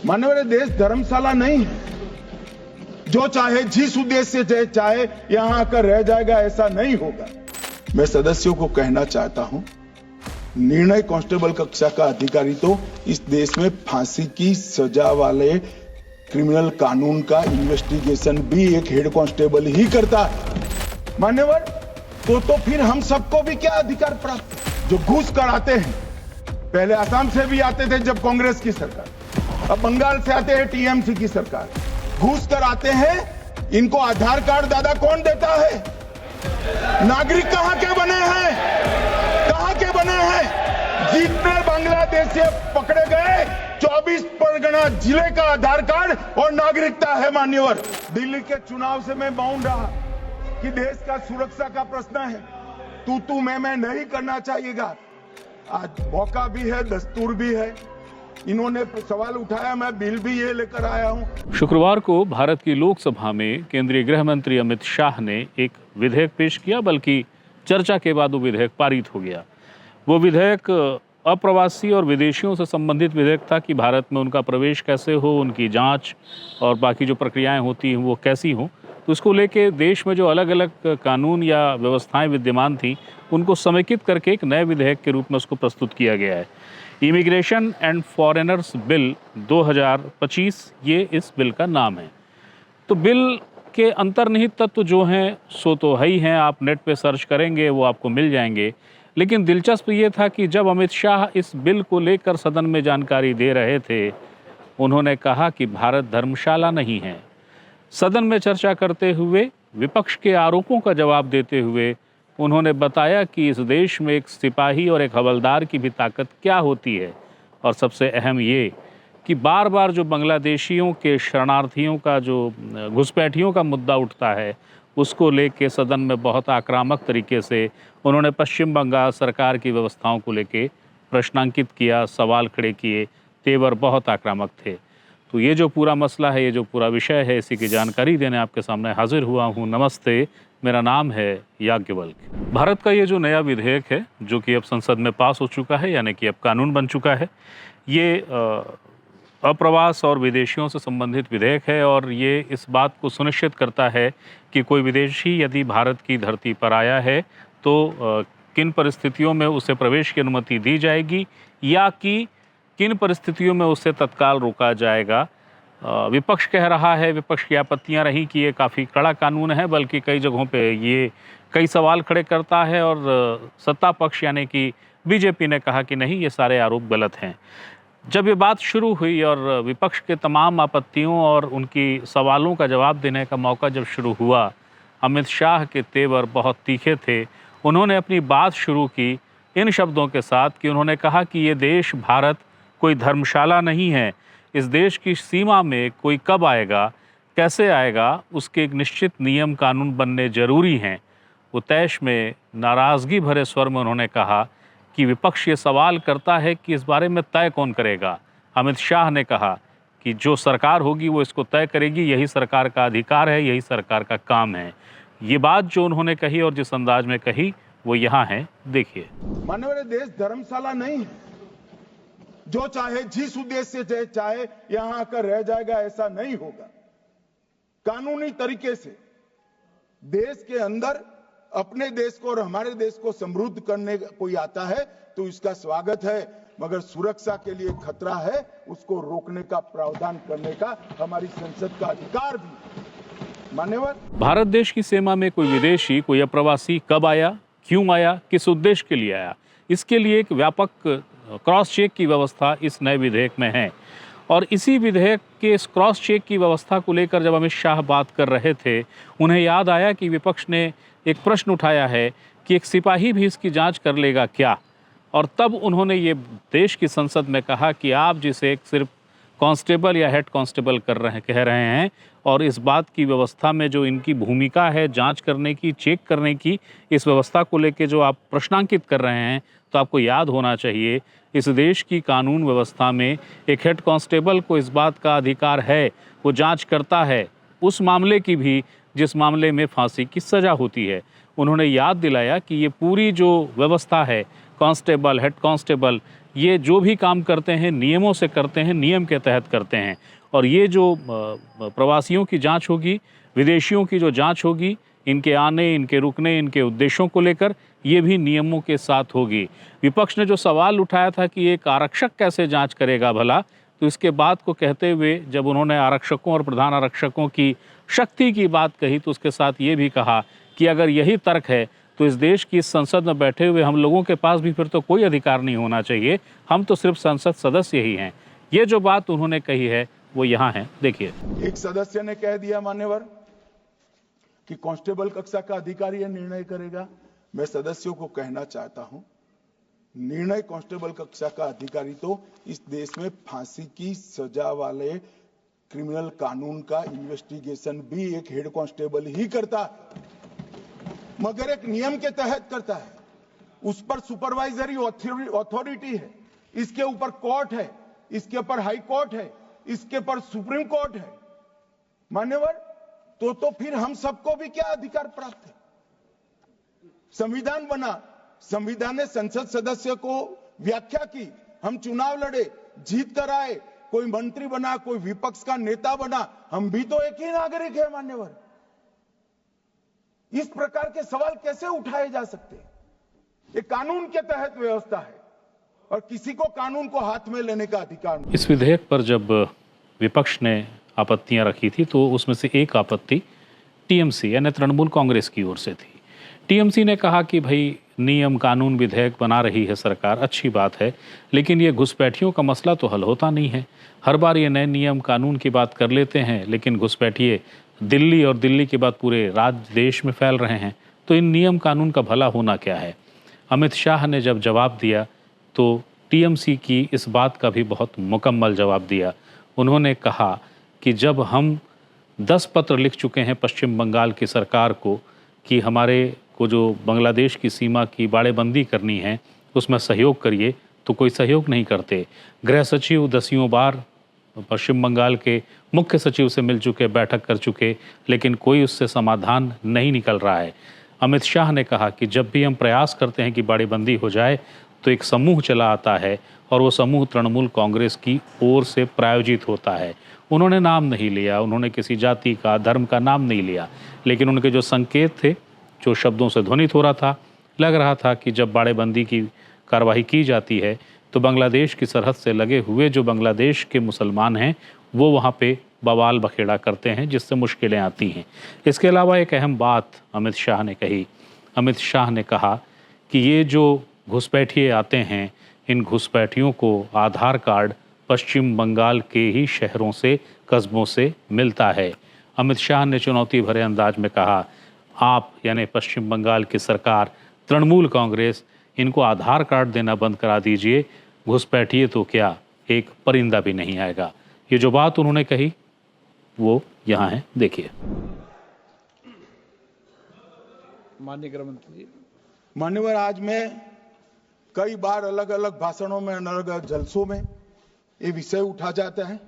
माननीय देश धर्मशाला नहीं है। जो चाहे जिस उद्देश्य से चाहे यहां आकर रह जाएगा, ऐसा नहीं होगा। मैं सदस्यों को कहना चाहता हूं, निर्णय कांस्टेबल कक्षा का अधिकारी तो इस देश में फांसी की सजा वाले क्रिमिनल कानून का इन्वेस्टिगेशन भी एक हेड कांस्टेबल ही करता है। मान्यवर, तो फिर हम सबको भी क्या अधिकार प्राप्त? जो घूस कराते हैं, पहले असम से भी आते थे जब कांग्रेस की सरकार, अब बंगाल से आते हैं टीएमसी की सरकार, घूस कराते हैं। इनको आधार कार्ड दादा कौन देता है? नागरिक कहां के बने हैं? कहां के बने हैं? जितने बांग्लादेश से पकड़े गए 24 परगना जिले का आधार कार्ड और नागरिकता है। मान्यवर, दिल्ली के चुनाव से मैं बाउंड रहा कि देश का सुरक्षा का प्रश्न है, तू मैं नहीं करना चाहिएगा। आज मौका भी है, दस्तूर भी है। इन्होंने सवाल उठाया, मैं बिल भी ये लेकर आया हूं। शुक्रवार को भारत की लोकसभा में केंद्रीय गृह मंत्री अमित शाह ने एक विधेयक पेश किया, बल्कि चर्चा के बाद वो विधेयक पारित हो गया। वो विधेयक अप्रवासी और विदेशियों से संबंधित विधेयक था कि भारत में उनका प्रवेश कैसे हो, उनकी जांच और बाकी जो प्रक्रियाएं होती हैं वो कैसी हों। तो इसको लेके देश में जो अलग अलग कानून या व्यवस्थाएं विद्यमान थी, उनको समेकित करके एक नए विधेयक के रूप में उसको प्रस्तुत किया गया है। इमिग्रेशन एंड फॉरेनर्स बिल 2025 ये इस बिल का नाम है। तो बिल के अंतर्निहित तत्व जो हैं सो तो है ही हैं, आप नेट पे सर्च करेंगे वो आपको मिल जाएंगे। लेकिन दिलचस्प ये था कि जब अमित शाह इस बिल को लेकर सदन में जानकारी दे रहे थे, उन्होंने कहा कि भारत धर्मशाला नहीं है। सदन में चर्चा करते हुए विपक्ष के आरोपों का जवाब देते हुए उन्होंने बताया कि इस देश में एक सिपाही और एक हवलदार की भी ताकत क्या होती है, और सबसे अहम ये कि बार बार जो बांग्लादेशियों के शरणार्थियों का जो घुसपैठियों का मुद्दा उठता है, उसको लेके सदन में बहुत आक्रामक तरीके से उन्होंने पश्चिम बंगाल सरकार की व्यवस्थाओं को लेके प्रश्नांकित किया, सवाल खड़े किए, तेवर बहुत आक्रामक थे। तो ये जो पूरा मसला है, ये जो पूरा विषय है, इसी की जानकारी देने आपके सामने हाजिर हुआ हूँ। नमस्ते, मेरा नाम है याज्ञवल्क्य। भारत का ये जो नया विधेयक है, जो कि अब संसद में पास हो चुका है, यानी कि अब कानून बन चुका है, ये अप्रवास और विदेशियों से संबंधित विधेयक है। और ये इस बात को सुनिश्चित करता है कि कोई विदेशी यदि भारत की धरती पर आया है तो किन परिस्थितियों में उसे प्रवेश की अनुमति दी जाएगी, या कि किन परिस्थितियों में उसे तत्काल रोका जाएगा। विपक्ष कह रहा है, विपक्ष की आपत्तियां रही कि ये काफ़ी कड़ा कानून है, बल्कि कई जगहों पे ये कई सवाल खड़े करता है। और सत्ता पक्ष यानी कि बीजेपी ने कहा कि नहीं, ये सारे आरोप गलत हैं। जब ये बात शुरू हुई और विपक्ष के तमाम आपत्तियों और उनकी सवालों का जवाब देने का मौका जब शुरू हुआ, अमित शाह के तेवर बहुत तीखे थे। उन्होंने अपनी बात शुरू की इन शब्दों के साथ कि उन्होंने कहा कि ये देश भारत कोई धर्मशाला नहीं है। इस देश की सीमा में कोई कब आएगा, कैसे आएगा, उसके एक निश्चित नियम कानून बनने जरूरी हैं। वो तैश में नाराज़गी भरे स्वर में उन्होंने कहा कि विपक्ष ये सवाल करता है कि इस बारे में तय कौन करेगा। अमित शाह ने कहा कि जो सरकार होगी वो इसको तय करेगी, यही सरकार का अधिकार है, यही सरकार का काम है। ये बात जो उन्होंने कही और जिस अंदाज में कही वो यहाँ है, देखिए। माननीय देश धर्मशाला नहीं है। जो चाहे जिस उद्देश्य से चाहे यहां आकर रह जाएगा, ऐसा नहीं होगा। कानूनी तरीके से देश के अंदर अपने देश को और हमारे देश को समृद्ध करने कोई आता है तो इसका स्वागत है, मगर सुरक्षा के लिए खतरा है, उसको रोकने का प्रावधान करने का हमारी संसद का अधिकार भी। मान्यवर, भारत देश की सीमा में कोई विदेशी, कोई अप्रवासी कब आया, क्यों आया, किस उद्देश्य के लिए आया, इसके लिए एक व्यापक क्रॉस चेक की व्यवस्था इस नए विधेयक में है। और इसी विधेयक के इस क्रॉस चेक की व्यवस्था को लेकर जब अमित शाह बात कर रहे थे, उन्हें याद आया कि विपक्ष ने एक प्रश्न उठाया है कि एक सिपाही भी इसकी जांच कर लेगा क्या। और तब उन्होंने ये देश की संसद में कहा कि आप जिसे सिर्फ कांस्टेबल या हेड कांस्टेबल कह रहे हैं, और इस बात की व्यवस्था में जो इनकी भूमिका है जांच करने की, चेक करने की, इस व्यवस्था को लेके जो आप प्रश्नांकित कर रहे हैं, तो आपको याद होना चाहिए इस देश की कानून व्यवस्था में एक हेड कांस्टेबल को इस बात का अधिकार है, वो जांच करता है उस मामले की भी जिस मामले में फांसी की सज़ा होती है। उन्होंने याद दिलाया कि ये पूरी जो व्यवस्था है, कांस्टेबल, हेड कांस्टेबल, ये जो भी काम करते हैं नियमों से करते हैं, नियम के तहत करते हैं। और ये जो प्रवासियों की जांच होगी, विदेशियों की जो जांच होगी, इनके आने, इनके रुकने, इनके उद्देश्यों को लेकर, ये भी नियमों के साथ होगी। विपक्ष ने जो सवाल उठाया था कि एक आरक्षक कैसे जांच करेगा भला, तो इसके बात को कहते हुए जब उन्होंने आरक्षकों और प्रधान आरक्षकों की शक्ति की बात कही, तो उसके साथ ये भी कहा कि अगर यही तर्क है तो इस देश की संसद में बैठे हुए हम लोगों के पास भी फिर तो कोई अधिकार नहीं होना चाहिए, हम तो सिर्फ संसद सदस्य ही हैं। ये जो बात उन्होंने कही है वो यहाँ है, देखिए। एक सदस्य ने कह दिया मान्यवर कि कांस्टेबल कक्षा का अधिकारी यह निर्णय करेगा। मैं सदस्यों को कहना चाहता हूं, निर्णय कांस्टेबल कक्षा का अधिकारी तो इस देश में फांसी की सजा वाले क्रिमिनल कानून का इन्वेस्टिगेशन भी एक हेड कांस्टेबल ही करता है, मगर एक नियम के तहत करता है। उस पर सुपरवाइजरी अथॉरिटी है, इसके ऊपर कोर्ट है, इसके ऊपर हाई कोर्ट है, इसके ऊपर सुप्रीम कोर्ट है। मान्यवर, तो फिर हम सबको भी क्या अधिकार प्राप्त है? संविधान बना, संविधान ने संसद सदस्य को व्याख्या की, हम चुनाव लड़े, जीत कर आए, कोई मंत्री बना, कोई विपक्ष का नेता बना, हम भी तो एक ही नागरिक है मान्यवर। इस प्रकार के सवाल कैसे उठाए जा सकते हैं? ये कानून के तहत व्यवस्था है और किसी को कानून को हाथ में लेने का अधिकार नहीं। इस विधेयक पर जब विपक्ष ने आपत्तियां रखी थी तो उसमें से एक आपत्ति टीएमसी यानी तृणमूल कांग्रेस की ओर से थी। टीएमसी ने कहा कि भाई नियम कानून विधेयक बना रही है सरकार, अच्छी बात है, लेकिन ये घुसपैठियों का मसला तो हल होता नहीं है। हर बार ये नए नियम कानून की बात कर लेते हैं, लेकिन घुसपैठिए दिल्ली और दिल्ली के बाद पूरे राज्य देश में फैल रहे हैं, तो इन नियम कानून का भला होना क्या है? अमित शाह ने जब जवाब दिया तो टीएमसी की इस बात का भी बहुत मुकम्मल जवाब दिया। उन्होंने कहा कि जब हम 10 पत्र लिख चुके हैं पश्चिम बंगाल की सरकार को कि हमारे को जो बांग्लादेश की सीमा की बाड़ेबंदी करनी है उसमें सहयोग करिए, तो कोई सहयोग नहीं करते। गृह सचिव 10 बार पश्चिम बंगाल के मुख्य सचिव से मिल चुके, बैठक कर चुके, लेकिन कोई उससे समाधान नहीं निकल रहा है। अमित शाह ने कहा कि जब भी हम प्रयास करते हैं कि बाड़ेबंदी हो जाए तो एक समूह चला आता है और वो समूह तृणमूल कांग्रेस की ओर से प्रायोजित होता है। उन्होंने नाम नहीं लिया, उन्होंने किसी जाति का, धर्म का नाम नहीं लिया, लेकिन उनके जो संकेत थे, जो शब्दों से ध्वनित हो रहा था, लग रहा था कि जब बाड़ेबंदी की कार्रवाई की जाती है तो बांग्लादेश की सरहद से लगे हुए जो बांग्लादेश के मुसलमान हैं वो वहाँ पे बवाल बखेड़ा करते हैं, जिससे मुश्किलें आती हैं। इसके अलावा एक अहम बात अमित शाह ने कही। अमित शाह ने कहा कि ये जो घुसपैठिए आते हैं, इन घुसपैठियों को आधार कार्ड पश्चिम बंगाल के ही शहरों से, कस्बों से मिलता है। अमित शाह ने चुनौती भरे अंदाज में कहा, आप यानी पश्चिम बंगाल की सरकार, तृणमूल कांग्रेस, इनको आधार कार्ड देना बंद करा दीजिए, घुसपैठिए तो क्या, एक परिंदा भी नहीं आएगा। ये जो बात उन्होंने कही वो यहाँ है, देखिए। माननीय गृह मंत्री जी। मान्यवर, आज मैं कई बार अलग अलग भाषणों में, अलग अलग जलसों में ये विषय उठा जाता है,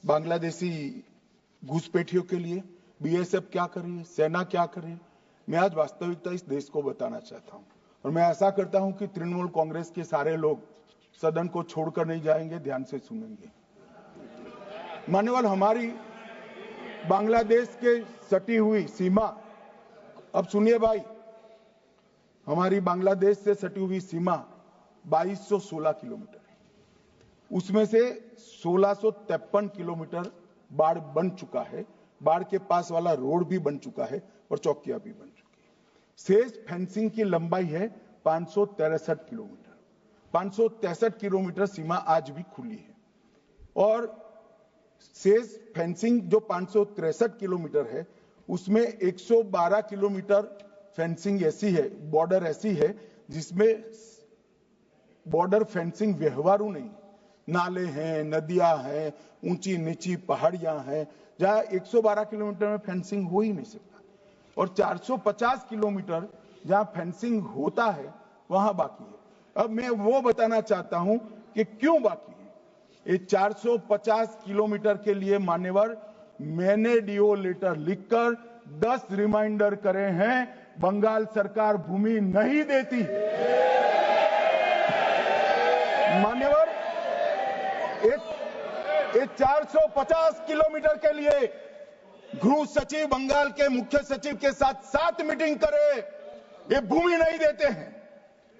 बांग्लादेशी घुसपैठियों के लिए बीएसएफ क्या कर रही है, सेना क्या कर रही है। मैं आज वास्तविकता इस देश को बताना चाहता हूं और मैं ऐसा करता हूं कि तृणमूल कांग्रेस के सारे लोग सदन को छोड़कर नहीं जाएंगे, ध्यान से सुनेंगे। मान्यवर, हमारी बांग्लादेश के सटी हुई सीमा, अब सुनिए भाई, हमारी बांग्लादेश से सटी हुई सीमा 2216 किलोमीटर है, उसमें से 1653 किलोमीटर बाढ़ बन चुका है, बाढ़ के पास वाला रोड भी बन चुका है और चौकियां भी बन चुकी है। शेष फेंसिंग की लंबाई है 563 किलोमीटर। 563 किलोमीटर सीमा आज भी खुली है और शेष फेंसिंग जो 563 किलोमीटर है उसमें 112 किलोमीटर फेंसिंग ऐसी है, बॉर्डर ऐसी है जिसमें बॉर्डर फेंसिंग व्यवहारू नहीं, नाले हैं, नदियां हैं, ऊंची नीची पहाड़ियां हैं, जहां 112 किलोमीटर में फेंसिंग हो ही नहीं सकता, और 450 किलोमीटर जहां फेंसिंग होता है वहां बाकी है। अब मैं वो बताना चाहता हूं कि क्यों बाकी है। ये 450 किलोमीटर के लिए मान्यवर, मैंने डीओ लेटर लिखकर 10 रिमाइंडर करे हैं, बंगाल सरकार भूमि नहीं देती। मान्यवर, ये 450 किलोमीटर के लिए गृह सचिव बंगाल के मुख्य सचिव के साथ 7 मीटिंग करे, ये भूमि नहीं देते हैं।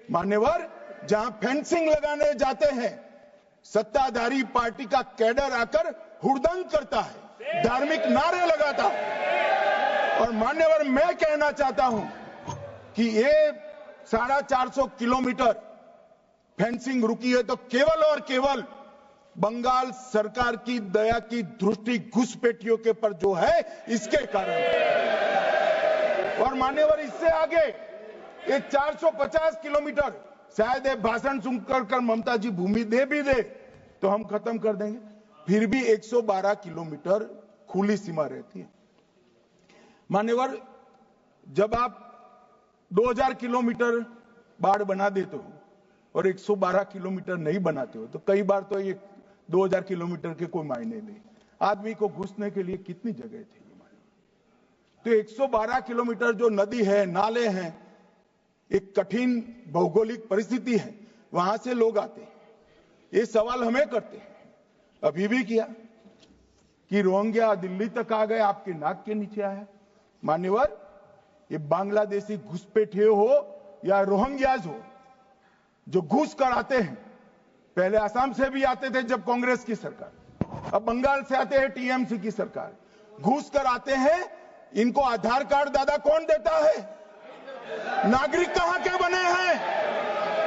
मान्यवर, जहां फेंसिंग लगाने जाते हैं, सत्ताधारी पार्टी का कैडर आकर हुड़दंग करता है, धार्मिक नारे लगाता है। और मान्यवर, मैं कहना चाहता हूं कि ये 450 किलोमीटर फेंसिंग रुकी है तो केवल और केवल बंगाल सरकार की दया की दृष्टि घुसपैठियों के पर जो है इसके कारण। और मान्यवर, इससे आगे ये 450 किलोमीटर शायद ये भाषण सुनकर कर ममता जी भूमि दे भी दे तो हम खत्म कर देंगे, फिर भी 112 किलोमीटर खुली सीमा रहती है। मान्यवर, जब आप 2000 किलोमीटर बाढ़ बना देते हो और 112 किलोमीटर नहीं बनाते हो तो कई बार तो ये 2000 किलोमीटर के कोई मायने नहीं। आदमी को घुसने के लिए कितनी जगह चाहिए? तो 112 किलोमीटर जो नदी है, नाले हैं, एक कठिन भौगोलिक परिस्थिति है, वहां से लोग आते हैं। ये सवाल हमें करते हैं, अभी भी किया कि रोहिंग्या दिल्ली तक आ गए, आपके नाक के नीचे आया। मान्यवर, ये बांग्लादेशी घुसपैठिए हो या रोहिंग्याज हो जो घुस कर आते हैं, पहले असम से भी आते थे जब कांग्रेस की सरकार, अब बंगाल से आते हैं टीएमसी की सरकार, घुस कर आते हैं। इनको आधार कार्ड दादा कौन देता है? नागरिक कहां के बने हैं?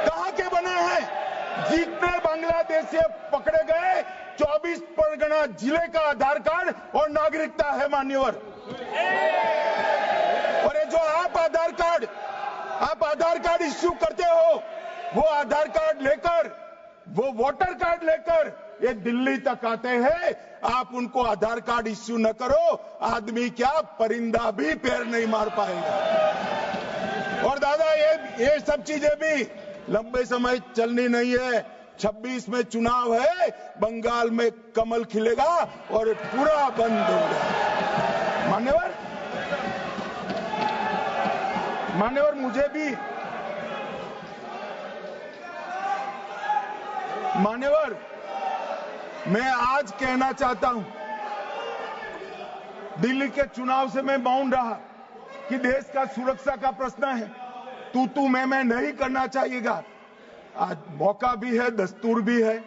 कहां के बने हैं? जितने बांग्लादेशी पकड़े गए 24 परगना जिले का आधार कार्ड और नागरिकता है मान्यवर। और ये जो आप आधार कार्ड इश्यू करते हो, वो आधार कार्ड लेकर, वो वोटर कार्ड लेकर ये दिल्ली तक आते हैं। आप उनको आधार कार्ड इश्यू न करो, आदमी क्या परिंदा भी पैर नहीं मार पाएगा। और दादा, ये सब चीजें भी लंबे समय चलनी नहीं है। 26 में चुनाव है, बंगाल में कमल खिलेगा और पूरा बंद होगा। मान्यवर, मान्यवर, मैं आज कहना चाहता हूं, दिल्ली के चुनाव से मैं मौन रहा कि देश का सुरक्षा का प्रश्न है, तू मैं नहीं करना चाहिएगा। आज मौका भी है, दस्तूर भी है।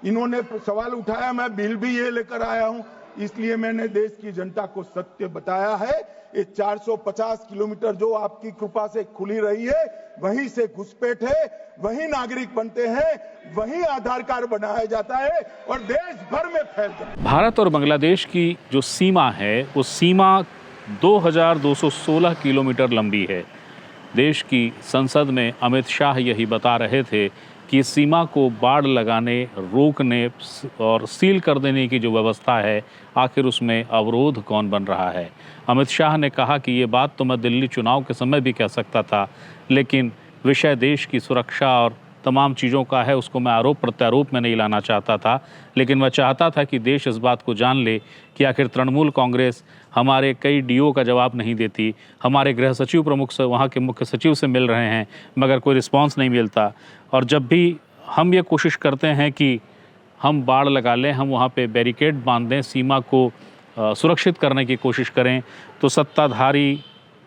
इन्होंने सवाल उठाया, मैं बिल भी ये लेकर आया हूं, इसलिए मैंने देश की जनता को सत्य बताया है। ये 450 किलोमीटर जो आपकी कृपा से खुली रही है, वहीं से घुसपैठ है, वहीं नागरिक बनते हैं, वहीं आधार कार्ड बनाया जाता है और देश भर में फैल जाता है। भारत और बांग्लादेश की जो सीमा है, वो सीमा 2216 किलोमीटर लंबी है। देश की संसद में अमित शाह यही बता रहे थे कि सीमा को बाड़ लगाने, रोकने और सील कर देने की जो व्यवस्था है, आखिर उसमें अवरोध कौन बन रहा है। अमित शाह ने कहा कि ये बात तो मैं दिल्ली चुनाव के समय भी कह सकता था, लेकिन विषय देश की सुरक्षा और तमाम चीज़ों का है, उसको मैं आरोप प्रत्यारोप में नहीं लाना चाहता था। लेकिन मैं चाहता था कि देश इस बात को जान ले कि आखिर तृणमूल कांग्रेस हमारे कई डीओ का जवाब नहीं देती, हमारे गृह सचिव प्रमुख से, वहाँ के मुख्य सचिव से मिल रहे हैं मगर कोई रिस्पांस नहीं मिलता। और जब भी हम ये कोशिश करते हैं कि हम बाड़ लगा लें, हम वहाँ पे बैरिकेड बांध दें, सीमा को सुरक्षित करने की कोशिश करें, तो सत्ताधारी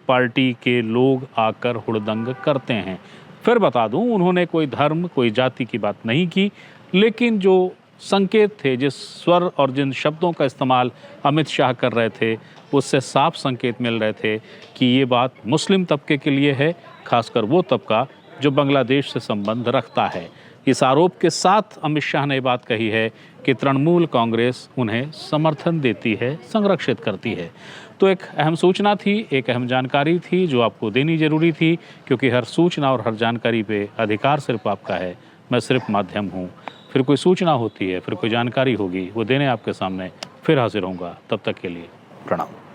पार्टी के लोग आकर हुड़दंग करते हैं। फिर बता दूं, उन्होंने कोई धर्म, कोई जाति की बात नहीं की, लेकिन जो संकेत थे, जिस स्वर और जिन शब्दों का इस्तेमाल अमित शाह कर रहे थे, उससे साफ संकेत मिल रहे थे कि ये बात मुस्लिम तबके के लिए है, खासकर वो तबका जो बांग्लादेश से संबंध रखता है। इस आरोप के साथ अमित शाह ने बात कही है कि तृणमूल कांग्रेस उन्हें समर्थन देती है, संरक्षित करती है। तो एक अहम सूचना थी, एक अहम जानकारी थी जो आपको देनी जरूरी थी, क्योंकि हर सूचना और हर जानकारी पे अधिकार सिर्फ आपका है, मैं सिर्फ माध्यम हूँ। फिर कोई सूचना होती है, फिर कोई जानकारी होगी, वो देने आपके सामने फिर हाजिर होऊंगा। तब तक के लिए प्रणाम।